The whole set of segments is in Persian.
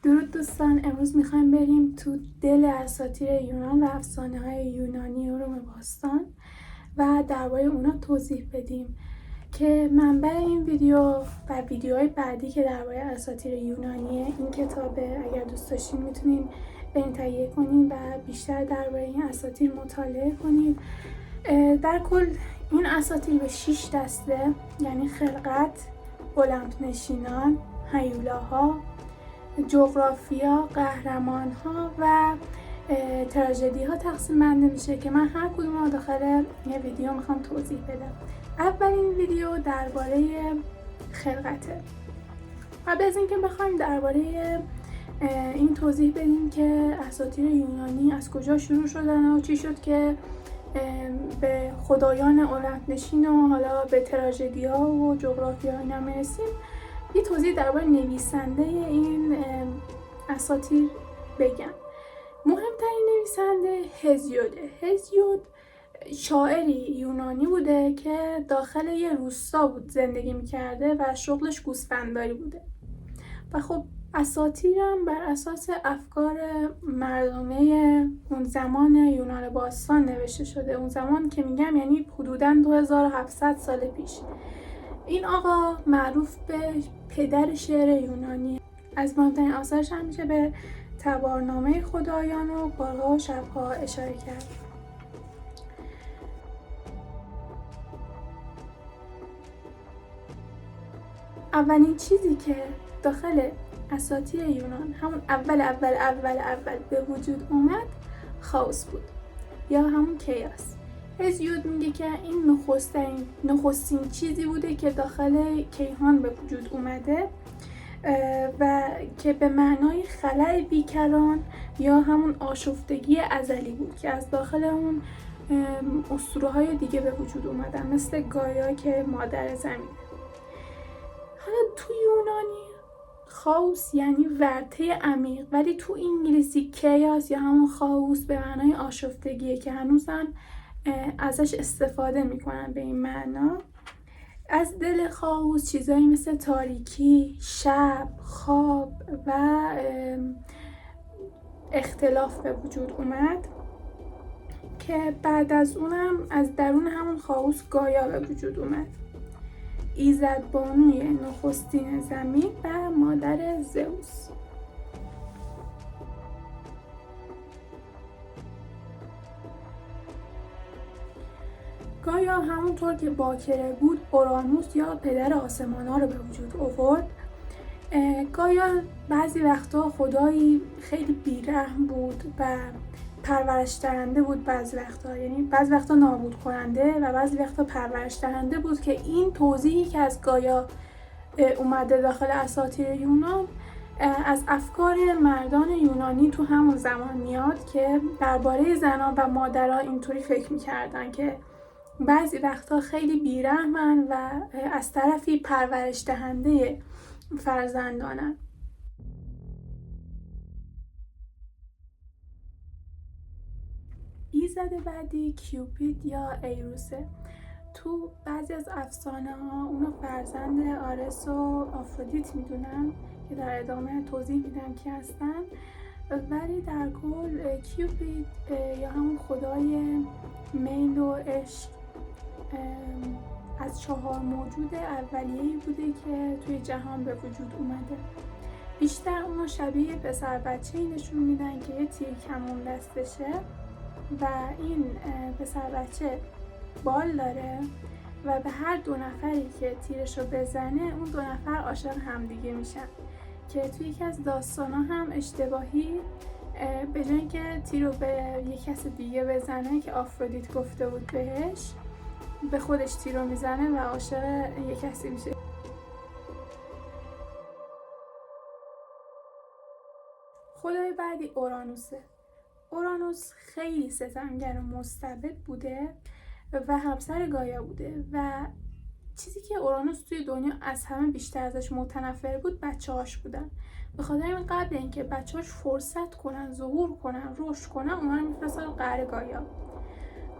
درود دوستان، امروز میخوایم بریم تو دل اساطیر یونان و افسانه های یونانی و روم باستان و درباره اونا توضیح بدیم که منبع این ویدیو و ویدیوهای بعدی که درباره اساطیر یونانیه این کتابه. اگر دوست داشتین میتونین برین تهیه کنین و بیشتر درباره این اساطیر مطالعه کنین. در کل این اساطیر به 6 دسته، یعنی خلقت، المپ نشینان، هیولاها، جغرافیا، قهرمان‌ها و تراژدی‌ها تقسیم بندی میشه که من هر کدوم رو داخل یه ویدیو میخوام توضیح بدم. اولین ویدیو درباره خلقته. قبل از اینکه بخوایم درباره این توضیح بدیم که اساطیر یونانی از کجا شروع شدن و چی شد که به خدایان المپ نشین و حالا به تراژدی‌ها و جغرافیا اینا میرسیم، یه توضیح درباره نویسنده این اساطیر بگم. مهمترین نویسنده هزیود شاعری یونانی بوده که داخل یه روستا بود زندگی میکرده و شغلش گوسفندداری بوده و خب اساطیرم بر اساس افکار مردمه اون زمان یونان باستان نوشته شده. اون زمان که میگم یعنی حدوداً 2700 سال پیش. این آقا معروف به پدر شعر یونانی. از مهمترین آثارش هم میشه به تبارنامه خدایان و بارها و شبها اشاره کرد. اولین چیزی که داخل اساطیر یونان همون اول به وجود اومد خاوس بود یا همون کیاس. هزیود میگه که این نخستین چیزی بوده که داخل کیهان به وجود اومده و که به معنای خلأ بیکران یا همون آشفتگی ازلی بود که از داخل اون اسطوره‌های دیگه به وجود اومدن، مثل گایا که مادر زمین. حالا تو یونانی خاوس یعنی ورطه عمیق، ولی تو انگلیسی کیاس یا همون خاوس به معنای آشفتگیه که هنوزم ازش استفاده میکنن به این معنا. از دل خاوس چیزایی مثل تاریکی، شب، خواب و اختلاف به وجود اومد که بعد از اونم از درون همون خاوس گایا به وجود اومد، ایزدبانوی نخستین زمین و مادر زئوس. گایا همونطور که باکره بود اورانوس یا پدر آسمان‌ها رو به وجود آورد. گایا بعضی وقتا خدایی خیلی بیرحم بود و پرورش دهنده بود، یعنی بعضی وقتا نابود کننده و بعضی وقتا پرورش دهنده بود که این توضیحی که از گایا اومده داخل اساطیر یونان از افکار مردان یونانی تو همون زمان میاد که درباره زنان و مادرها اینطوری فکر میکردن که بعضی وقتا خیلی بیرحمن و از طرفی پرورش دهنده فرزندانن. ایزد بعدی کیوپید یا ایروسه. تو بعضی از افسانه ها اونو فرزند آرس و آفرودیت میدونن که در ادامه توضیح میدم که هستن، ولی در کل کیوپید یا همون خدای میل و عشق از 4 موجود اولیه‌ای بوده که توی جهان به وجود اومده. بیشتر اونا شبیه پسر بچه‌ای نشون میدن که یه تیر کمون دستشه و این پسر بچه بال داره و به هر 2 نفری که تیرشو بزنه اون 2 نفر عاشق همدیگه میشن، که توی یکی از داستانا هم اشتباهی به جای اینکه تیرو به یک کس دیگه بزنه که آفرودیت گفته بود بهش، به خودش تیرو میزنه و عاشق یک کسی میشه. خدای بعدی اورانوسه. اورانوس خیلی ستمگر و مستبد بوده و همسر گایا بوده و چیزی که اورانوس توی دنیا از همه بیشتر ازش متنفر بود بچه‌هاش بودن. به خاطر این قبل اینکه بچه‌هاش فرصت کنن، ظهور کنن، رشد کنن، اونا رو میفرستن قعر گایا.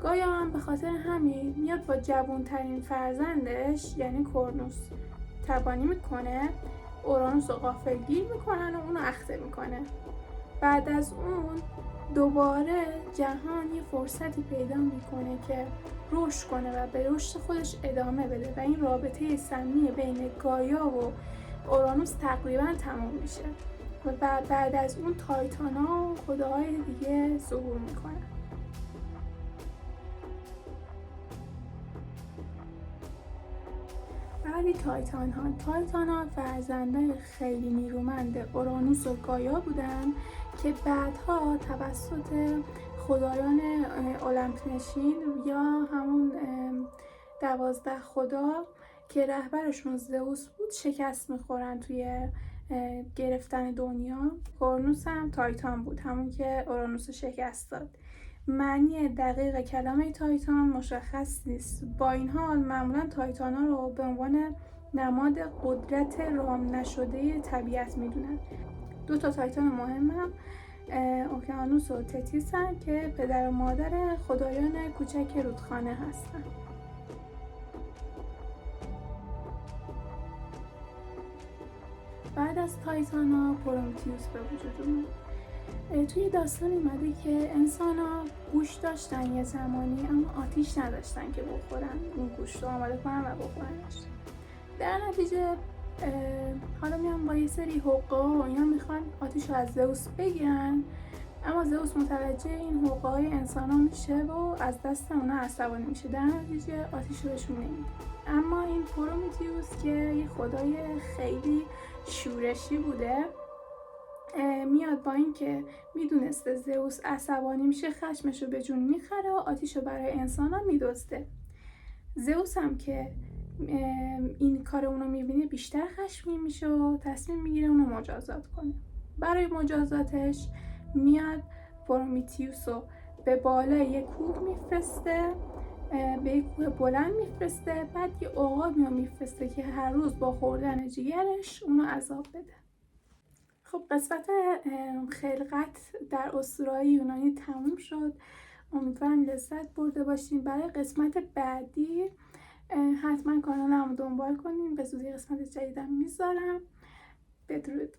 گایا هم به خاطر همین میاد با جوان‌ترین فرزندش یعنی کرونوس تبانی میکنه اورانوس رو غافلگیر میکنن و اونو اخته میکنه. بعد از اون دوباره جهان یه فرصتی پیدا میکنه که رشد کنه و به رشد خودش ادامه بده و این رابطه صمیمی بین گایا و اورانوس تقریبا تموم میشه و بعد از اون تایتانا و خداهای دیگه ظهور میکنن. ولی تایتان ها فرزندای خیلی نیرومند اورانوس و گایا بودن که بعدها توسط خدایان المپ نشین یا همون 12 خدا که رهبرشون زئوس بود شکست میخورن توی گرفتن دنیا. اورانوس هم تایتان بود، همون که اورانوس شکست داد. معنی دقیق کلمه تایتان مشخص نیست. با این حال معمولا تایتان ها رو به عنوان نماد قدرت رام نشده طبیعت میدونن. 2 تایتان مهم هم اوکیانوس و تتیس هستن که پدر و مادر خدایان کوچک رودخانه هستن. بعد از تایتان ها پرومتئوس به وجود اومد. توی داستان اومده که انسان ها گوش داشتن یه زمانی اما آتیش نداشتن که بخورن، اون گوشت رو آماده کنن و بخورنش. در نتیجه حالا میان با یه سری حقه و اینا میخوان آتیش رو از زئوس بگیرن، اما زئوس متوجه این حقه های انسان ها میشه و از دست اونا عصبانی میشه. در نتیجه آتیش رو بهشون نمیده. اما این پرومتئوس که یه خدای خیلی شورشی بوده میاد با این که میدونسته زئوس عصبانی میشه خشمش رو به جون میخره و آتیش رو برای انسان ها میدزده. زئوس هم که این کار اونو میبینه بیشتر خشمگین میشه و تصمیم میگیره اونو مجازات کنه. برای مجازاتش میاد پرومتئوس رو به بالای یک کوه میفرسته، به یک کوه بلند میفرسته، بعد یه عقابی رو میفرسته که هر روز با خوردن جیگرش اونو عذاب بده. خب قسمت خلقت در اسطوره‌های یونانی تموم شد. امیدوارم لذت برده باشین. برای قسمت بعدی حتما کانالم رو دنبال کنین، به زودی قسمت جدیدم میذارم. بدرود.